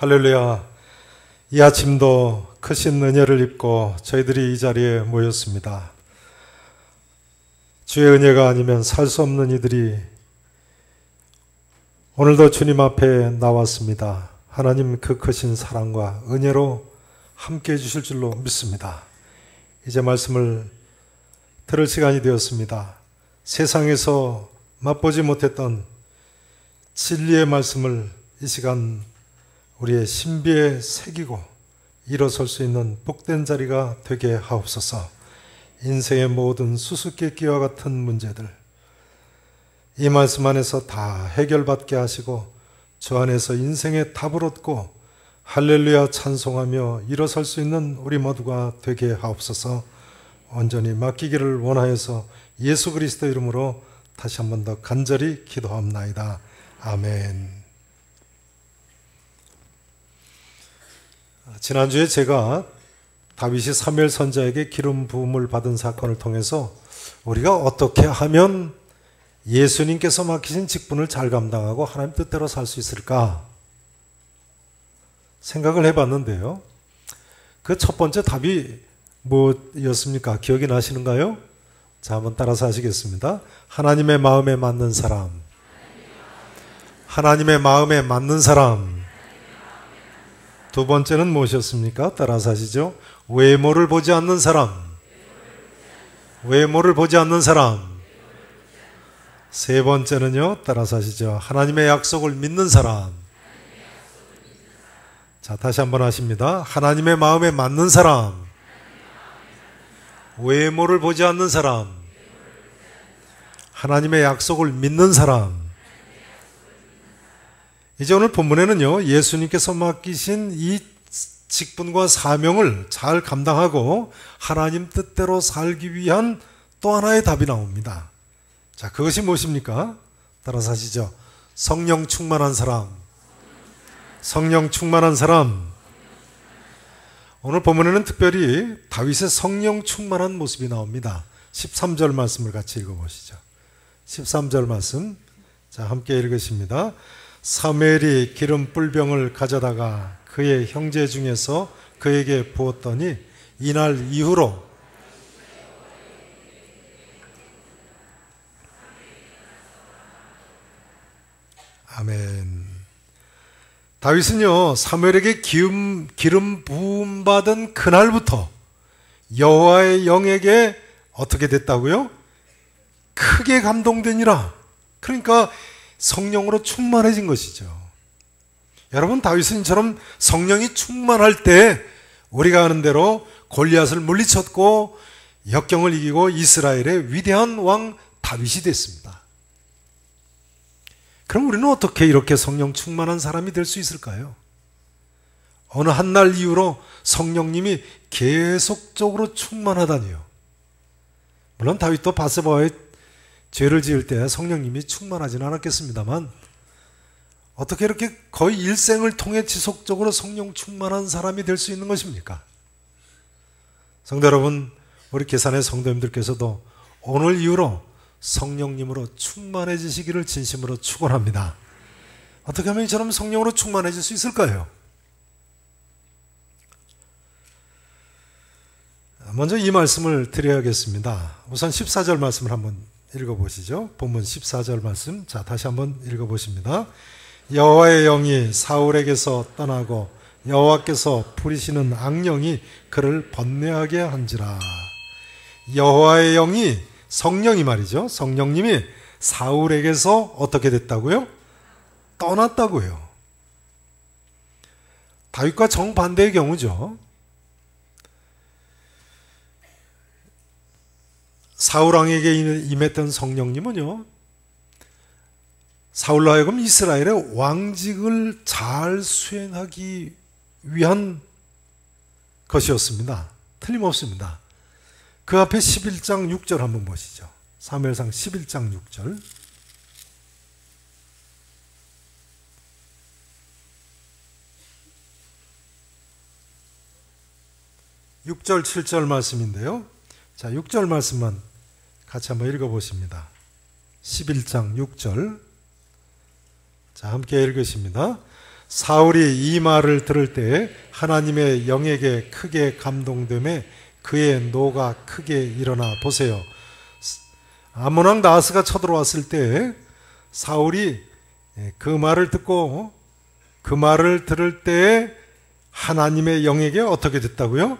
할렐루야. 이 아침도 크신 은혜를 입고 저희들이 이 자리에 모였습니다. 주의 은혜가 아니면 살 수 없는 이들이 오늘도 주님 앞에 나왔습니다. 하나님 그 크신 사랑과 은혜로 함께 해주실 줄로 믿습니다. 이제 말씀을 들을 시간이 되었습니다. 세상에서 맛보지 못했던 진리의 말씀을 이 시간 우리의 신비에 새기고 일어설 수 있는 복된 자리가 되게 하옵소서. 인생의 모든 수수께끼와 같은 문제들 이 말씀 안에서 다 해결받게 하시고 주 안에서 인생의 답을 얻고 할렐루야 찬송하며 일어설 수 있는 우리 모두가 되게 하옵소서. 온전히 맡기기를 원하여서 예수 그리스도 이름으로 다시 한 번 더 간절히 기도합나이다. 아멘. 지난주에 제가 다윗이 사무엘 선지자에게 기름 부음을 받은 사건을 통해서 우리가 어떻게 하면 예수님께서 맡기신 직분을 잘 감당하고 하나님 뜻대로 살 수 있을까 생각을 해봤는데요. 그 첫 번째 답이 뭐였습니까? 기억이 나시는가요? 자, 한번 따라서 하시겠습니다. 하나님의 마음에 맞는 사람. 하나님의 마음에 맞는 사람. 두 번째는 무엇이었습니까? 따라서 하시죠. 외모를 보지 않는 사람. 외모를 보지 않는 사람. 세 번째는요, 따라서 하시죠. 하나님의 약속을 믿는 사람. 자, 다시 한번 하십니다. 하나님의 마음에 맞는 사람. 외모를 보지 않는 사람. 하나님의 약속을 믿는 사람. 이제 오늘 본문에는요, 예수님께서 맡기신 이 직분과 사명을 잘 감당하고 하나님 뜻대로 살기 위한 또 하나의 답이 나옵니다. 자, 그것이 무엇입니까? 따라서 하시죠. 성령 충만한 사람. 성령 충만한 사람. 오늘 본문에는 특별히 다윗의 성령 충만한 모습이 나옵니다. 13절 말씀을 같이 읽어보시죠. 13절 말씀. 자, 함께 읽으십니다. 사무엘이 기름 뿔병을 가져다가 그의 형제 중에서 그에게 부었더니 이날 이후로 아멘. 다윗은요, 사무엘에게 기름 부음 받은 그날부터 여호와의 영에게 어떻게 됐다고요? 크게 감동되니라. 그러니까 성령으로 충만해진 것이죠. 여러분, 다윗은 이처럼 성령이 충만할 때 우리가 아는 대로 골리앗을 물리쳤고 역경을 이기고 이스라엘의 위대한 왕 다윗이 됐습니다. 그럼 우리는 어떻게 이렇게 성령 충만한 사람이 될 수 있을까요? 어느 한 날 이후로 성령님이 계속적으로 충만하다니요. 물론 다윗도 바세바와의 죄를 지을 때 성령님이 충만하지는 않았겠습니다만 어떻게 이렇게 거의 일생을 통해 지속적으로 성령 충만한 사람이 될 수 있는 것입니까? 성도 여러분, 우리 계산의 성도님들께서도 오늘 이후로 성령님으로 충만해지시기를 진심으로 축원합니다. 어떻게 하면 이처럼 성령으로 충만해질 수 있을까요? 먼저 이 말씀을 드려야겠습니다. 우선 14절 말씀을 한번 읽어보시죠. 본문 14절 말씀. 자, 다시 한번 읽어보십니다. 여호와의 영이 사울에게서 떠나고 여호와께서 부리시는 악령이 그를 번뇌하게 한지라. 여호와의 영이, 성령이 말이죠. 성령님이 사울에게서 어떻게 됐다고요? 떠났다고요. 다윗과 정반대의 경우죠. 사울왕에게 임했던 성령님은요, 사울로 하여금 이스라엘의 왕직을 잘 수행하기 위한 것이었습니다. 틀림없습니다. 그 앞에 11장 6절 한번 보시죠. 사무엘상 11장 6절. 6절 7절 말씀인데요. 자, 6절 말씀만 같이 한번 읽어보십니다. 11장 6절. 자, 함께 읽으십니다. 사울이 이 말을 들을 때 하나님의 영에게 크게 감동되매 그의 노가 크게 일어나. 보세요. 암몬 왕 나하스가 쳐들어왔을 때 사울이 그 말을 듣고 그 말을 들을 때 하나님의 영에게 어떻게 됐다고요?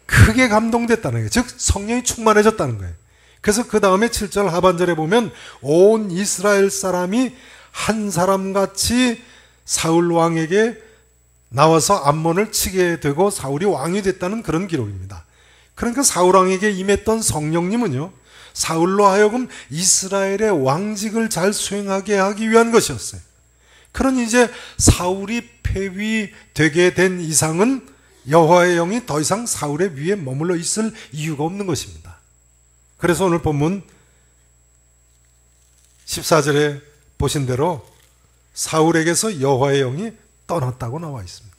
크게 감동됐다는 거예요. 즉 성령이 충만해졌다는 거예요. 그래서 그 다음에 7절 하반절에 보면 온 이스라엘 사람이 한 사람같이 사울 왕에게 나와서 암몬을 치게 되고 사울이 왕이 됐다는 그런 기록입니다. 그러니까 사울 왕에게 임했던 성령님은요, 사울로 하여금 이스라엘의 왕직을 잘 수행하게 하기 위한 것이었어요. 그러니 이제 사울이 폐위되게 된 이상은 여호와의 영이 더 이상 사울의 위에 머물러 있을 이유가 없는 것입니다. 그래서 오늘 본문 14절에 보신 대로 사울에게서 여호와의 영이 떠났다고 나와 있습니다.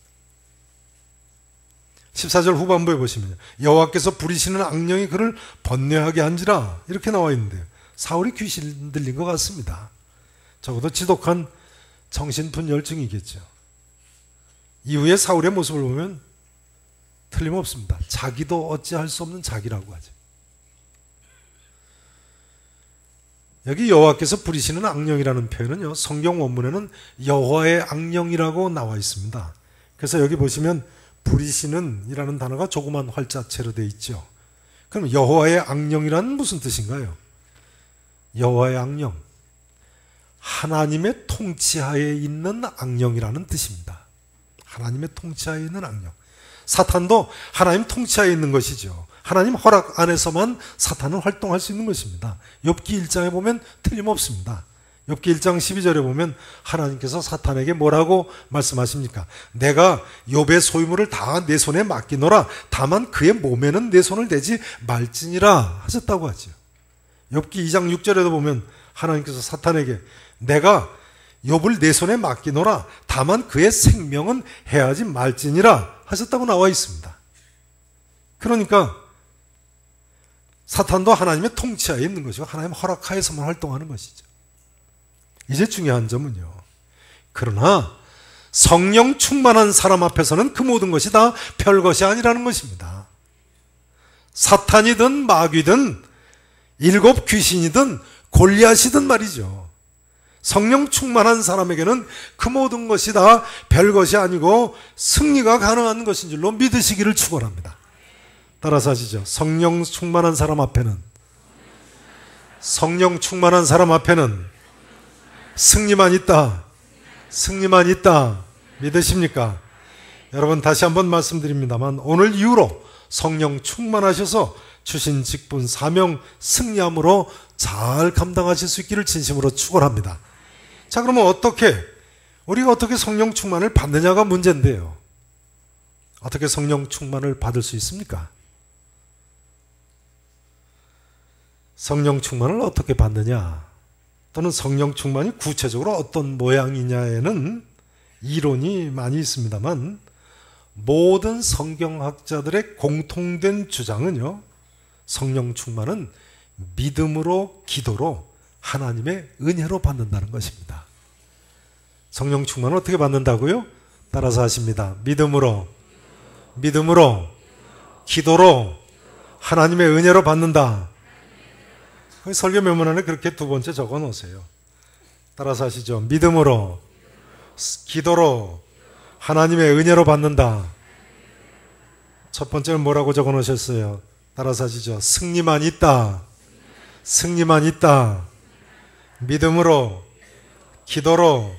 14절 후반부에 보시면 여호와께서 부리시는 악령이 그를 번뇌하게 한지라 이렇게 나와 있는데요. 사울이 귀신 들린 것 같습니다. 적어도 지독한 정신분열증이겠죠. 이후에 사울의 모습을 보면 틀림없습니다. 자기도 어찌할 수 없는 자기라고 하죠. 여기 여호와께서 부리시는 악령이라는 표현은요, 성경 원문에는 여호와의 악령이라고 나와 있습니다. 그래서 여기 보시면 부리시는 이라는 단어가 조그만 활자체로 되어 있죠. 그럼 여호와의 악령이란 무슨 뜻인가요? 여호와의 악령, 하나님의 통치하에 있는 악령이라는 뜻입니다. 하나님의 통치하에 있는 악령. 사탄도 하나님 통치하에 있는 것이죠. 하나님 허락 안에서만 사탄은 활동할 수 있는 것입니다. 욥기 1장에 보면 틀림없습니다. 욥기 1장 12절에 보면 하나님께서 사탄에게 뭐라고 말씀하십니까? 내가 욥의 소유물을 다 내 손에 맡기노라. 다만 그의 몸에는 내 손을 대지 말지니라 하셨다고 하죠. 욥기 2장 6절에도 보면 하나님께서 사탄에게 내가 욥을 내 손에 맡기노라. 다만 그의 생명은 해하지 말지니라 하셨다고 나와 있습니다. 그러니까 사탄도 하나님의 통치하에 있는 것이고 하나님 허락하에서만 활동하는 것이죠. 이제 중요한 점은요, 그러나 성령 충만한 사람 앞에서는 그 모든 것이 다 별것이 아니라는 것입니다. 사탄이든 마귀든 일곱 귀신이든 골리앗이든 말이죠. 성령 충만한 사람에게는 그 모든 것이 다 별것이 아니고 승리가 가능한 것인 줄로 믿으시기를 축원합니다. 따라서 하시죠. 성령 충만한 사람 앞에는, 성령 충만한 사람 앞에는 승리만 있다. 승리만 있다. 믿으십니까? 여러분 다시 한번 말씀드립니다만 오늘 이후로 성령 충만하셔서 주신 직분 사명 승리함으로 잘 감당하실 수 있기를 진심으로 축원합니다. 자, 그러면 우리가 어떻게 성령 충만을 받느냐가 문제인데요. 어떻게 성령 충만을 받을 수 있습니까? 성령 충만을 어떻게 받느냐, 또는 성령 충만이 구체적으로 어떤 모양이냐에는 이론이 많이 있습니다만 모든 성경학자들의 공통된 주장은요, 성령 충만은 믿음으로 기도로 하나님의 은혜로 받는다는 것입니다. 성령 충만을 어떻게 받는다고요? 따라서 하십니다. 믿음으로 기도로 하나님의 은혜로 받는다. 설교 메모란에 그렇게 두 번째 적어 놓으세요. 따라서 하시죠. 믿음으로 기도로 하나님의 은혜로 받는다. 첫 번째는 뭐라고 적어 놓으셨어요? 따라서 하시죠. 승리만 있다. 승리만 있다. 믿음으로 기도로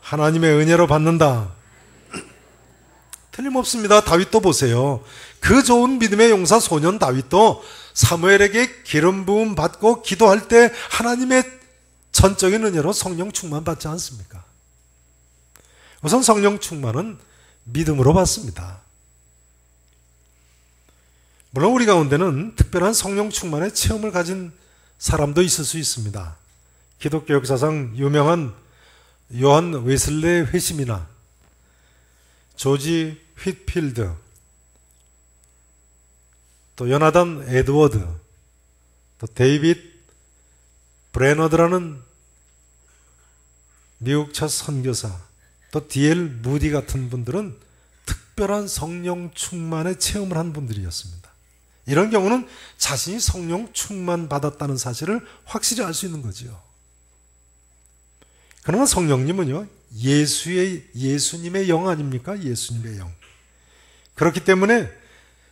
하나님의 은혜로 받는다. 틀림없습니다. 다윗도 보세요. 그 좋은 믿음의 용사 소년 다윗도 사무엘에게 기름 부음 받고 기도할 때 하나님의 전적인 은혜로 성령 충만 받지 않습니까? 우선 성령 충만은 믿음으로 받습니다. 물론 우리 가운데는 특별한 성령 충만의 체험을 가진 사람도 있을 수 있습니다. 기독교 역사상 유명한 요한 웨슬레의 회심이나 조지 휘필드, 또 요나단 에드워드, 또 데이빗 브레너드라는 미국 첫 선교사, 또 D.L. 무디 같은 분들은 특별한 성령 충만의 체험을 한 분들이었습니다. 이런 경우는 자신이 성령 충만 받았다는 사실을 확실히 알 수 있는 거죠. 그러나 성령님은요, 예수님의 영 아닙니까? 예수님의 영. 그렇기 때문에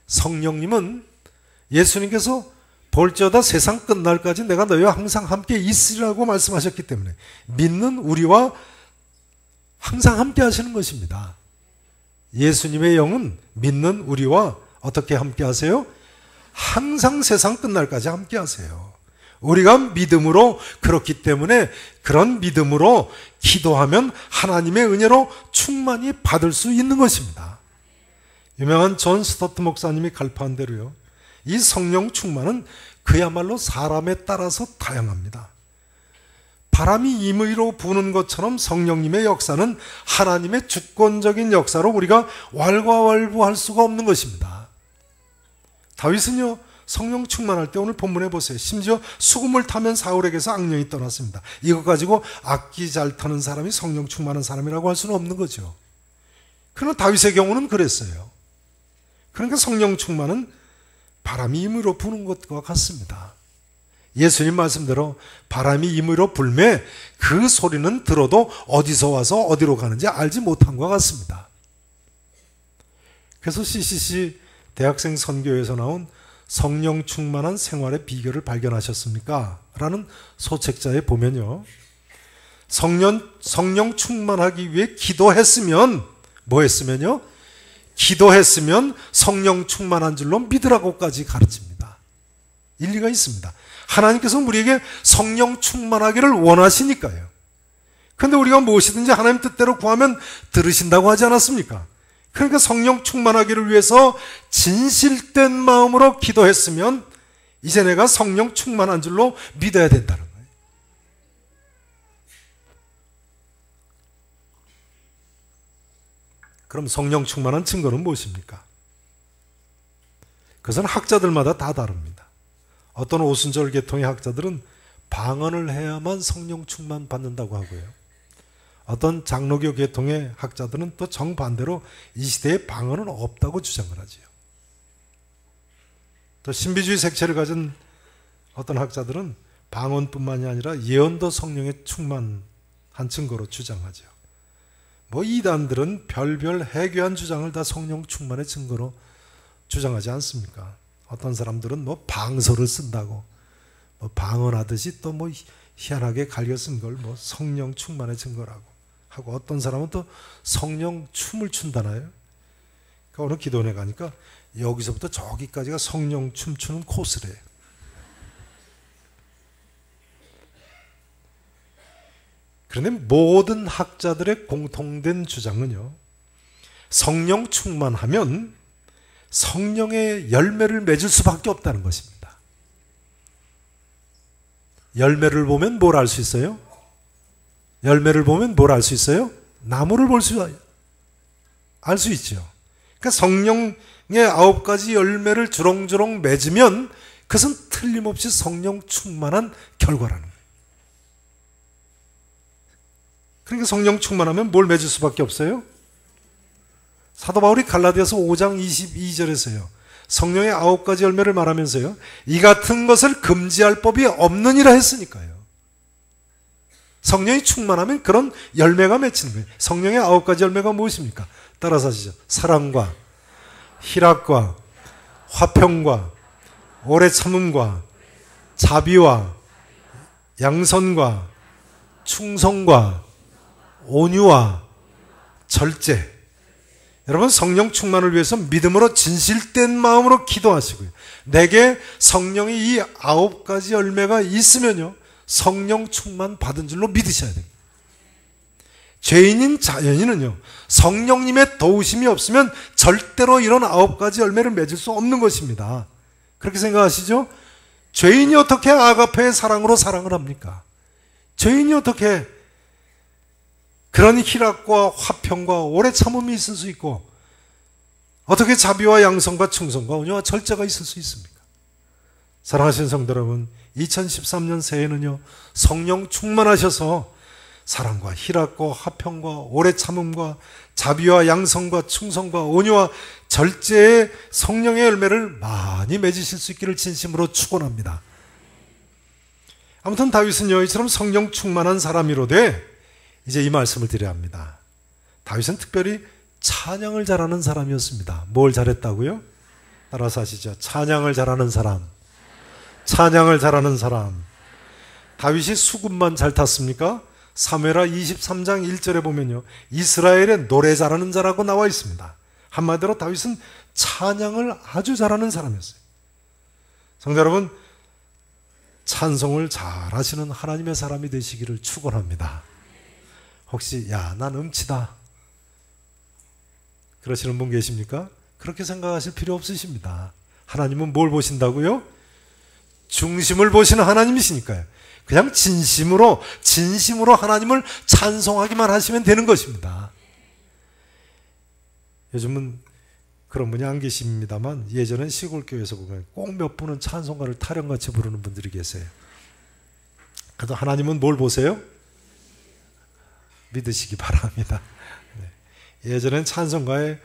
성령님은 예수님께서 볼지어다 세상 끝날까지 내가 너희와 항상 함께 있으리라고 말씀하셨기 때문에 믿는 우리와 항상 함께 하시는 것입니다. 예수님의 영은 믿는 우리와 어떻게 함께 하세요? 항상 세상 끝날까지 함께 하세요. 우리가 믿음으로, 그렇기 때문에 그런 믿음으로 기도하면 하나님의 은혜로 충만히 받을 수 있는 것입니다. 유명한 존 스토트 목사님이 갈파한 대로요, 이 성령 충만은 그야말로 사람에 따라서 다양합니다. 바람이 임의로 부는 것처럼 성령님의 역사는 하나님의 주권적인 역사로 우리가 왈가왈부할 수가 없는 것입니다. 다윗은요, 성령 충만할 때 오늘 본문에 보세요. 심지어 수금을 타면 사울에게서 악령이 떠났습니다. 이것 가지고 악기 잘 타는 사람이 성령 충만한 사람이라고 할 수는 없는 거죠. 그러나 다윗의 경우는 그랬어요. 그러니까 성령 충만은 바람이 임의로 부는 것과 같습니다. 예수님 말씀대로 바람이 임의로 불매 그 소리는 들어도 어디서 와서 어디로 가는지 알지 못한 것 같습니다. 그래서 CCC 대학생 선교에서 나온 성령 충만한 생활의 비결을 발견하셨습니까? 라는 소책자에 보면요, 성령 충만하기 위해 기도했으면, 뭐 했으면요? 기도했으면 성령 충만한 줄로 믿으라고까지 가르칩니다. 일리가 있습니다. 하나님께서 우리에게 성령 충만하기를 원하시니까요. 그런데 우리가 무엇이든지 하나님 뜻대로 구하면 들으신다고 하지 않았습니까? 그러니까 성령 충만하기를 위해서 진실된 마음으로 기도했으면 이제 내가 성령 충만한 줄로 믿어야 된다는 거예요. 그럼 성령 충만한 증거는 무엇입니까? 그것은 학자들마다 다 다릅니다. 어떤 오순절 계통의 학자들은 방언을 해야만 성령 충만 받는다고 하고요, 어떤 장로교 계통의 학자들은 또 정반대로 이 시대에 방언은 없다고 주장을 하지요. 또 신비주의 색채를 가진 어떤 학자들은 방언뿐만이 아니라 예언도 성령의 충만한 증거로 주장하죠. 뭐 이단들은 별별 해괴한 주장을 다 성령 충만의 증거로 주장하지 않습니까? 어떤 사람들은 뭐 방서를 쓴다고, 뭐 방언하듯이 또 뭐 희한하게 갈겨 쓴 걸 뭐 성령 충만의 증거라고 하고, 어떤 사람은 또 성령 춤을 춘다나요? 그러니까 오늘 기도원에 가니까 여기서부터 저기까지가 성령 춤추는 코스래요. 그런데 모든 학자들의 공통된 주장은요, 성령 충만하면 성령의 열매를 맺을 수밖에 없다는 것입니다. 열매를 보면 뭘 알 수 있어요? 열매를 보면 뭘 알 수 있어요? 나무를 알 수 있죠. 그러니까 성령의 9가지 열매를 주렁주렁 맺으면 그것은 틀림없이 성령 충만한 결과라는 거예요. 그러니까 성령 충만하면 뭘 맺을 수밖에 없어요? 사도 바울이 갈라디아서 5장 22절에서요, 성령의 9가지 열매를 말하면서요, 이 같은 것을 금지할 법이 없느니라 했으니까요. 성령이 충만하면 그런 열매가 맺히는 거예요. 성령의 9가지 열매가 무엇입니까? 따라서 하시죠. 사랑과 희락과 화평과 오래 참음과 자비와 양선과 충성과 온유와 절제. 여러분, 성령 충만을 위해서 믿음으로 진실된 마음으로 기도하시고요, 내게 성령의 이 9가지 열매가 있으면요, 성령 충만 받은 줄로 믿으셔야 됩니다. 죄인인 자연인은요, 성령님의 도우심이 없으면 절대로 이런 9가지 열매를 맺을 수 없는 것입니다. 그렇게 생각하시죠? 죄인이 어떻게 아가페의 사랑으로 사랑을 합니까? 죄인이 어떻게 그런 희락과 화평과 오래 참음이 있을 수 있고, 어떻게 자비와 양성과 충성과 온유와 절제가 있을 수 있습니까? 사랑하시는 성도 여러분, 2013년 새해는요, 성령 충만하셔서 사랑과 희락과 화평과 오래 참음과 자비와 양성과 충성과 온유와 절제의 성령의 열매를 많이 맺으실 수 있기를 진심으로 축원합니다. 아무튼 다윗은요, 이처럼 성령 충만한 사람이로되 이제 이 말씀을 드려야 합니다. 다윗은 특별히 찬양을 잘하는 사람이었습니다. 뭘 잘했다고요? 따라서 하시죠. 찬양을 잘하는 사람. 찬양을 잘하는 사람. 다윗이 수금만 잘 탔습니까? 사무엘하 23장 1절에 보면요, 이스라엘의 노래 잘하는 자라고 나와 있습니다. 한마디로 다윗은 찬양을 아주 잘하는 사람이었어요. 성도 여러분, 찬송을 잘하시는 하나님의 사람이 되시기를 축원합니다. 혹시 난 음치다 그러시는 분 계십니까? 그렇게 생각하실 필요 없으십니다. 하나님은 뭘 보신다고요? 중심을 보시는 하나님이시니까요. 그냥 진심으로 하나님을 찬송하기만 하시면 되는 것입니다. 요즘은 그런 분이 안 계십니다만 예전엔 시골교회에서 보면 꼭 몇 분은 찬송가를 타령같이 부르는 분들이 계세요. 그래도 하나님은 뭘 보세요? 믿으시기 바랍니다. 예전엔 찬송가에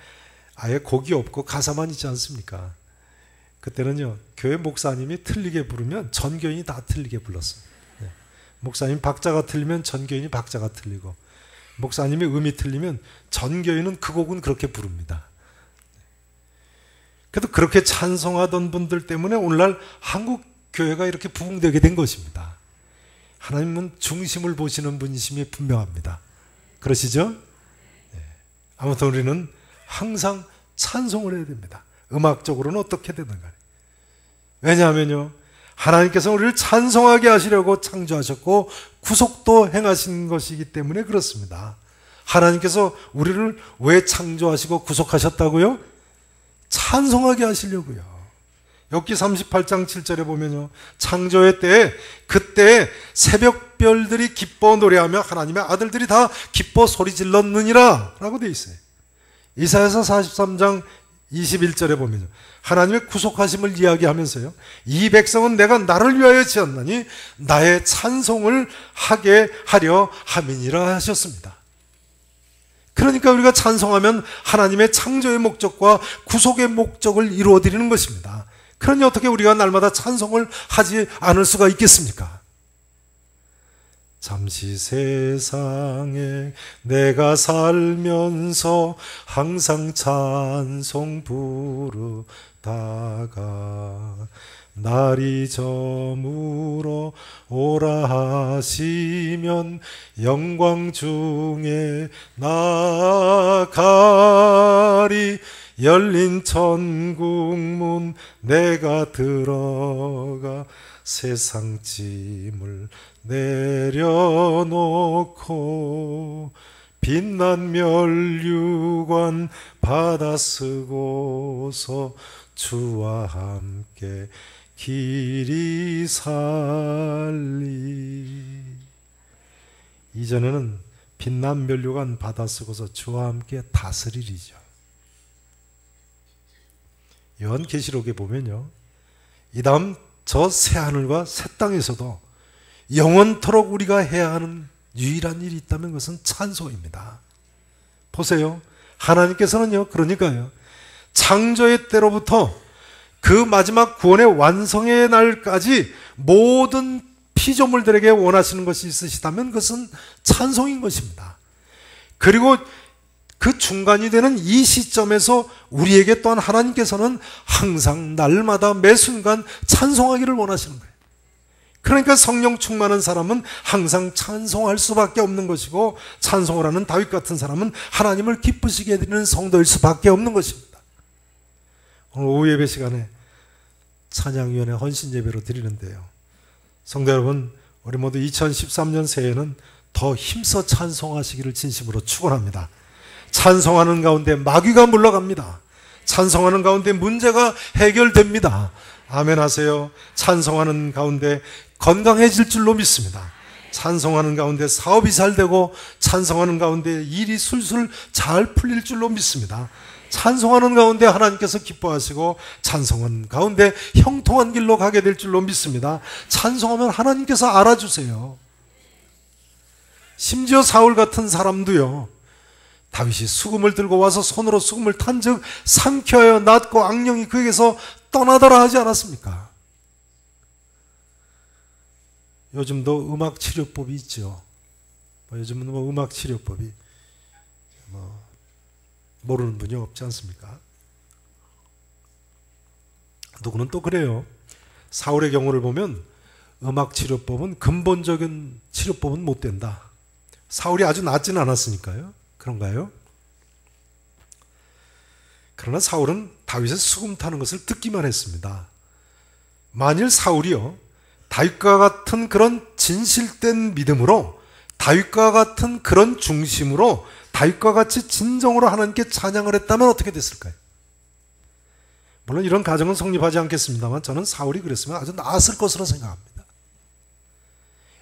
아예 곡이 없고 가사만 있지 않습니까? 그때는요, 교회 목사님이 틀리게 부르면 전교인이 다 틀리게 불렀어요. 목사님 박자가 틀리면 전교인이 박자가 틀리고, 목사님이 음이 틀리면 전교인은 그 곡은 그렇게 부릅니다. 그래도 그렇게 찬송하던 분들 때문에 오늘날 한국 교회가 이렇게 부흥되게 된 것입니다. 하나님은 중심을 보시는 분이심이 분명합니다. 그러시죠? 아무튼 우리는 항상 찬송을 해야 됩니다. 음악적으로는 어떻게 되는가? 왜냐하면요, 하나님께서 우리를 찬송하게 하시려고 창조하셨고 구속도 행하신 것이기 때문에 그렇습니다. 하나님께서 우리를 왜 창조하시고 구속하셨다고요? 찬송하게 하시려고요. 욥기 38장 7절에 보면요, 창조의 때에 그때 새벽별들이 기뻐 노래하며 하나님의 아들들이 다 기뻐 소리질렀느니라 라고 되어 있어요. 이사야서 43장 21절에 보면요, 하나님의 구속하심을 이야기하면서요, 이 백성은 내가 나를 위하여 지었나니 나의 찬송을 하게 하려 함이니라 하셨습니다. 그러니까 우리가 찬송하면 하나님의 창조의 목적과 구속의 목적을 이루어드리는 것입니다. 그러니 어떻게 우리가 날마다 찬송을 하지 않을 수가 있겠습니까? 잠시 세상에 내가 살면서 항상 찬송 부르다가 날이 저물어 오라 하시면 영광 중에 나가리. 열린 천국문 내가 들어가 세상 짐을 내려놓고 빛난 면류관 받아 쓰고서 주와 함께 길이 살리. 이전에는 빛난 면류관 받아 쓰고서 주와 함께 다스리리죠. 요한계시록에 보면요, 이 다음 저 새하늘과 새 땅에서도 영원토록 우리가 해야 하는 유일한 일이 있다면 그것은 찬송입니다. 보세요, 하나님께서는요, 그러니까요, 창조의 때로부터 그 마지막 구원의 완성의 날까지 모든 피조물들에게 원하시는 것이 있으시다면 그것은 찬송인 것입니다. 그리고 그 중간이 되는 이 시점에서 우리에게 또한 하나님께서는 항상 날마다 매 순간 찬송하기를 원하시는 거예요. 그러니까 성령 충만한 사람은 항상 찬송할 수밖에 없는 것이고, 찬송을 하는 다윗 같은 사람은 하나님을 기쁘시게 해드리는 성도일 수밖에 없는 것입니다. 오늘 오후 예배 시간에 찬양위원회 헌신 예배로 드리는데요, 성도 여러분, 우리 모두 2013년 새해에는 더 힘써 찬송하시기를 진심으로 축원합니다. 찬송하는 가운데 마귀가 물러갑니다. 찬송하는 가운데 문제가 해결됩니다. 아멘 하세요. 찬송하는 가운데 건강해질 줄로 믿습니다. 찬송하는 가운데 사업이 잘 되고, 찬송하는 가운데 일이 술술 잘 풀릴 줄로 믿습니다. 찬송하는 가운데 하나님께서 기뻐하시고, 찬송하는 가운데 형통한 길로 가게 될 줄로 믿습니다. 찬송하면 하나님께서 알아주세요. 심지어 사울 같은 사람도요, 다윗이 수금을 들고 와서 손으로 수금을 탄즉 삼켜하여 낫고 악령이 그에게서 떠나더라 하지 않았습니까? 요즘도 음악 치료법이 있죠. 요즘은 음악 치료법이 모르는 분이 없지 않습니까? 누구는 또 그래요. 사울의 경우를 보면 음악 치료법은 근본적인 치료법은 못 된다. 사울이 아주 낫지는 않았으니까요. 그런가요? 그러나 사울은 다윗의 수금 타는 것을 듣기만 했습니다. 만일 사울이요, 다윗과 같은 그런 진실된 믿음으로, 다윗과 같은 그런 중심으로, 다윗과 같이 진정으로 하나님께 찬양을 했다면 어떻게 됐을까요? 물론 이런 가정은 성립하지 않겠습니다만 저는 사울이 그랬으면 아주 나았을 것으로 생각합니다.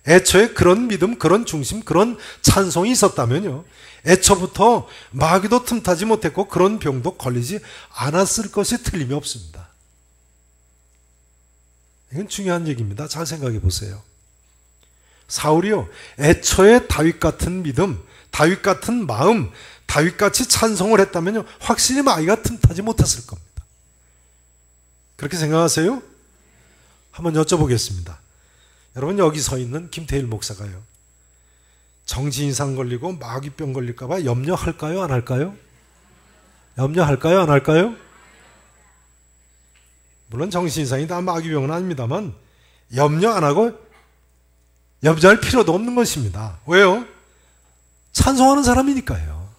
애초에 그런 믿음, 그런 중심, 그런 찬송이 있었다면요, 애초부터 마귀도 틈타지 못했고 그런 병도 걸리지 않았을 것이 틀림이 없습니다. 이건 중요한 얘기입니다. 잘 생각해 보세요. 사울이요, 애초에 다윗 같은 믿음, 다윗 같은 마음, 다윗같이 찬송을 했다면요, 확실히 마귀가 틈타지 못했을 겁니다. 그렇게 생각하세요? 한번 여쭤보겠습니다. 여러분, 여기 서 있는 김태일 목사가요, 정신이상 걸리고 마귀병 걸릴까봐 염려할까요? 안 할까요? 염려할까요? 안 할까요? 물론 정신이상이 다 마귀병은 아닙니다만 염려 안 하고 염려할 필요도 없는 것입니다. 왜요? 찬송하는 사람이니까요.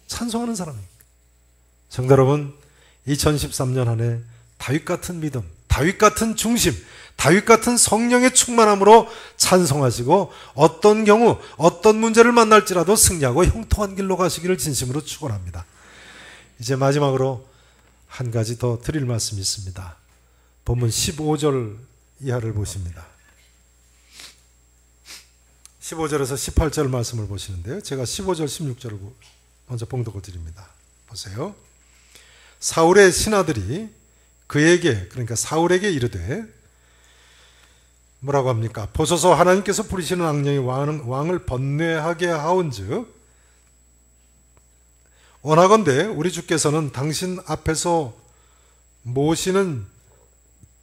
찬송하는 사람이니까. 성도 여러분, 2013년 한 해 다윗 같은 믿음, 다윗 같은 중심, 다윗 같은 성령의 충만함으로 찬송하시고 어떤 경우 어떤 문제를 만날지라도 승리하고 형통한 길로 가시기를 진심으로 축원합니다. 이제 마지막으로 한 가지 더 드릴 말씀이 있습니다. 본문 15절 이하를 보십니다. 15절에서 18절 말씀을 보시는데요, 제가 15절 16절을 먼저 봉독을 드립니다. 보세요. 사울의 신하들이 그에게, 그러니까 사울에게 이르되, 뭐라고 합니까? 보소서, 하나님께서 부리시는 악령이 왕을 번뇌하게 하온즉 원하건대 우리 주께서는 당신 앞에서 모시는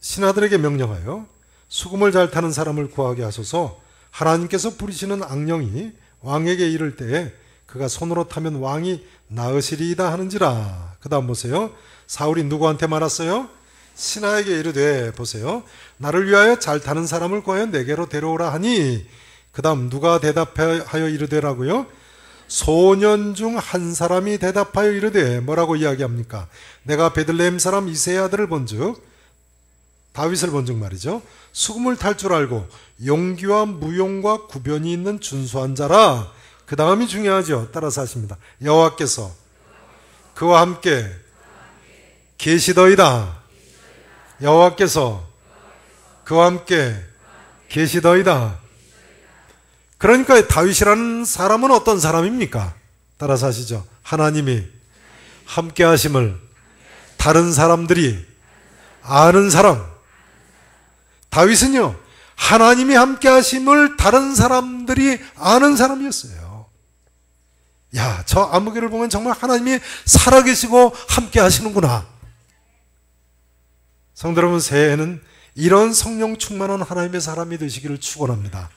신하들에게 명령하여 수금을 잘 타는 사람을 구하게 하소서. 하나님께서 부리시는 악령이 왕에게 이를 때에 그가 손으로 타면 왕이 나으시리이다 하는지라. 그 다음 보세요. 사울이 누구한테 말했어요? 신하에게 이르되, 보세요, 나를 위하여 잘 타는 사람을 구하여 내게로 데려오라 하니, 그 다음 누가 대답하여 이르되라고요? 소년 중 한 사람이 대답하여 이르되, 뭐라고 이야기합니까? 내가 베들레헴 사람 이새의 아들을 본즉, 다윗을 본즉 말이죠, 수금을 탈 줄 알고 용기와 무용과 구변이 있는 준수한 자라. 그 다음이 중요하죠. 따라서 하십니다. 여호와께서 그와 함께 계시더이다. 여호와께서 그와 함께 계시더이다. 그러니까 다윗이라는 사람은 어떤 사람입니까? 따라서 하시죠. 하나님이 함께 하심을 다른 사람들이 아는 사람. 다윗은요, 하나님이 함께 하심을 다른 사람들이 아는 사람이었어요. 야, 저 아무개를 보면 정말 하나님이 살아계시고 함께 하시는구나. 성도 여러분, 새해에는 이런 성령 충만한 하나님의 사람이 되시기를 축원합니다.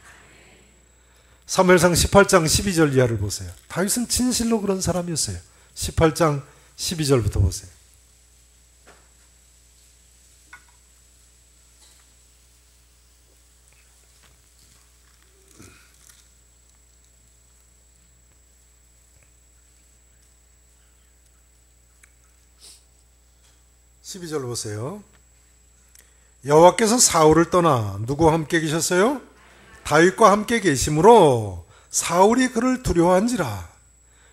사무엘상 18장 12절 이하를 보세요. 다윗은 진실로 그런 사람이었어요. 18장 12절부터 보세요. (12절) 보세요. 여호와께서 사울을 떠나 누구와 함께 계셨어요? 다윗과 함께 계심으로 사울이 그를 두려워한지라.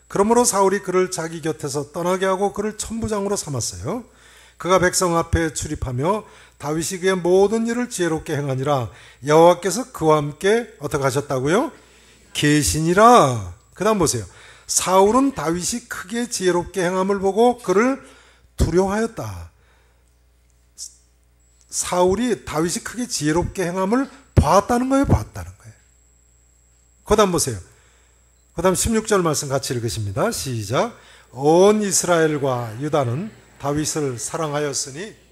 그러므로 사울이 그를 자기 곁에서 떠나게 하고 그를 천부장으로 삼았어요. 그가 백성 앞에 출입하며 다윗이 그의 모든 일을 지혜롭게 행하니라. 여호와께서 그와 함께 어떻게 하셨다고요? 계시니라. 그 다음 보세요. 사울은 다윗이 크게 지혜롭게 행함을 보고 그를 두려워하였다. 사울이 다윗이 크게 지혜롭게 행함을 봤다는 거예요? 봤다는 거예요? 그 다음 보세요. 그 다음 16절 말씀 같이 읽으십니다. 시작. 온 이스라엘과 유다는 다윗을 사랑하였으니.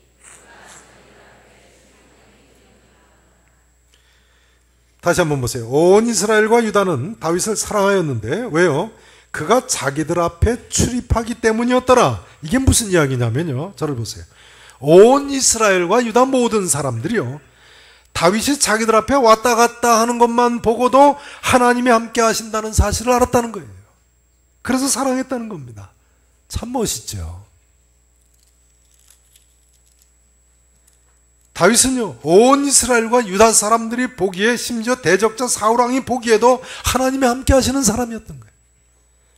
다시 한번 보세요. 온 이스라엘과 유다는 다윗을 사랑하였는데 왜요? 그가 자기들 앞에 출입하기 때문이었더라. 이게 무슨 이야기냐면요, 저를 보세요. 온 이스라엘과 유다 모든 사람들이요, 다윗이 자기들 앞에 왔다 갔다 하는 것만 보고도 하나님이 함께 하신다는 사실을 알았다는 거예요. 그래서 사랑했다는 겁니다. 참 멋있죠. 다윗은요, 온 이스라엘과 유다 사람들이 보기에, 심지어 대적자 사울왕이 보기에도 하나님이 함께 하시는 사람이었던 거예요.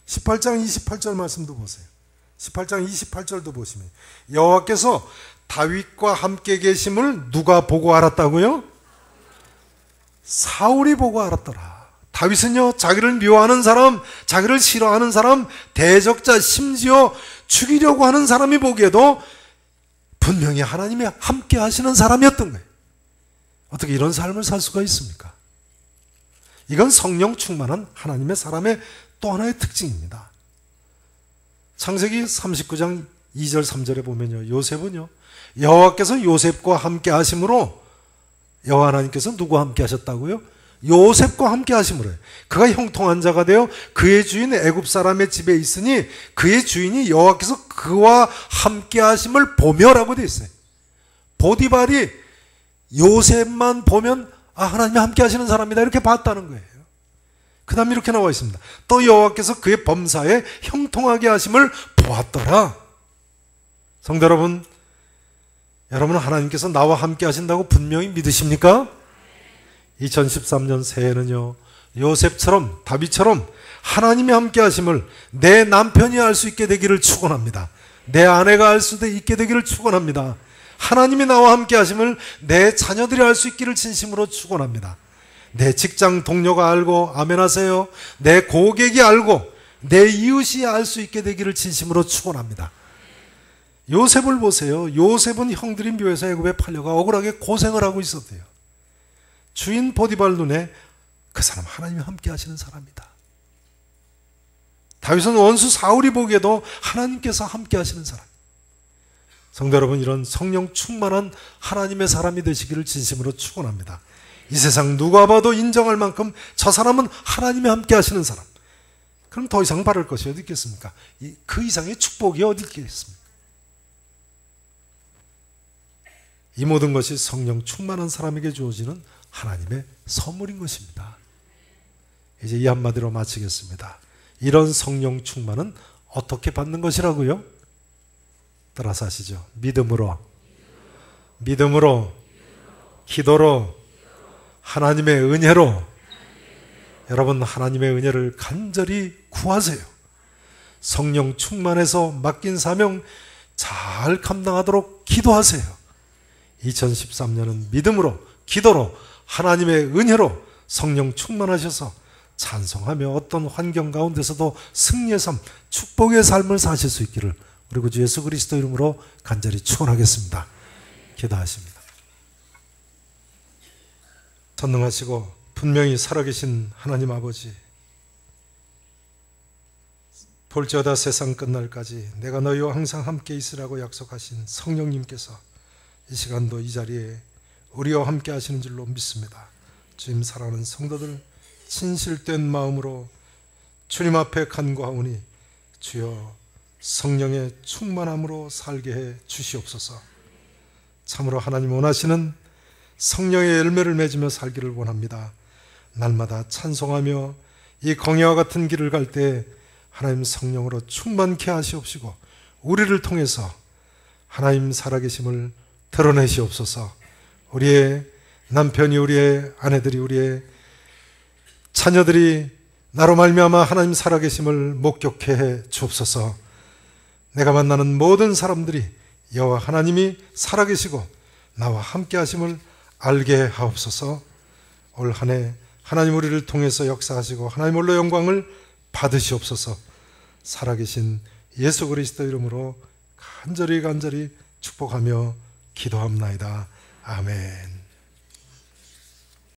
18장 28절 말씀도 보세요. 18장 28절도 보시면 여호와께서 다윗과 함께 계심을 누가 보고 알았다고요? 사울이 보고 알았더라. 다윗은요, 자기를 미워하는 사람, 자기를 싫어하는 사람, 대적자, 심지어 죽이려고 하는 사람이 보기에도 분명히 하나님이 함께 하시는 사람이었던 거예요. 어떻게 이런 삶을 살 수가 있습니까? 이건 성령 충만한 하나님의 사람의 또 하나의 특징입니다. 창세기 39장 2절 3절에 보면요, 요셉은요, 여호와께서 요셉과 함께 하심으로, 여호와 하나님께서 누구와 함께 하셨다고요? 요셉과 함께 하심으로 해요. 그가 형통한 자가 되어 그의 주인 애굽 사람의 집에 있으니 그의 주인이 여호와께서 그와 함께 하심을 보며라고 되어 있어요. 보디발이 요셉만 보면 하나님이 함께 하시는 사람이다 이렇게 봤다는 거예요. 그 다음에 이렇게 나와 있습니다. 또 여호와께서 그의 범사에 형통하게 하심을 보았더라. 성도 여러분, 여러분은 하나님께서 나와 함께 하신다고 분명히 믿으십니까? 2013년 새해는요, 요셉처럼, 다윗처럼 하나님이 함께 하심을 내 남편이 알 수 있게 되기를 축원합니다. 내 아내가 알 수 있게 되기를 축원합니다. 하나님이 나와 함께 하심을 내 자녀들이 알 수 있기를 진심으로 축원합니다. 내 직장 동료가 알고 아멘하세요. 내 고객이 알고 내 이웃이 알 수 있게 되기를 진심으로 축원합니다. 요셉을 보세요. 요셉은 형들이 묘에서 애굽에 팔려가 억울하게 고생을 하고 있었대요. 주인 보디발 눈에 그 사람 하나님이 함께 하시는 사람이다. 다윗은 원수 사울이 보기에도 하나님께서 함께 하시는 사람. 성도 여러분, 이런 성령 충만한 하나님의 사람이 되시기를 진심으로 축원합니다. 이 세상 누가 봐도 인정할 만큼 저 사람은 하나님이 함께 하시는 사람. 그럼 더 이상 바랄 것이 어디 있겠습니까? 그 이상의 축복이 어디 있겠습니까? 이 모든 것이 성령 충만한 사람에게 주어지는 하나님의 선물인 것입니다. 이제 이 한마디로 마치겠습니다. 이런 성령 충만은 어떻게 받는 것이라고요? 따라서 하시죠. 믿음으로, 기도로, 하나님의 은혜로. 여러분, 하나님의 은혜를 간절히 구하세요. 성령 충만해서 맡긴 사명 잘 감당하도록 기도하세요. 2013년은 믿음으로, 기도로, 하나님의 은혜로 성령 충만하셔서 찬송하며 어떤 환경 가운데서도 승리의 삶, 축복의 삶을 사실 수 있기를 우리 구주 예수 그리스도 이름으로 간절히 축원하겠습니다. 기도하십니다. 전능하시고 분명히 살아계신 하나님 아버지, 볼지어다 세상 끝날까지 내가 너희와 항상 함께 있으라고 약속하신 성령님께서 이 시간도 이 자리에 우리와 함께 하시는 줄로 믿습니다. 주님, 사랑하는 성도들 진실된 마음으로 주님 앞에 간구하오니 주여 성령의 충만함으로 살게 해 주시옵소서. 참으로 하나님 원하시는 성령의 열매를 맺으며 살기를 원합니다. 날마다 찬송하며 이 광야와 같은 길을 갈 때 하나님 성령으로 충만케 하시옵시고 우리를 통해서 하나님 살아계심을 드러내시옵소서. 우리의 남편이, 우리의 아내들이, 우리의 자녀들이 나로 말미암아 하나님 살아계심을 목격해 해 주옵소서. 내가 만나는 모든 사람들이 여호와 하나님이 살아계시고 나와 함께 하심을 알게 하옵소서. 올 한 해 하나님 우리를 통해서 역사하시고 하나님 홀로 영광을 받으시옵소서. 살아계신 예수 그리스도 이름으로 간절히 축복하며 기도합나이다. 아멘.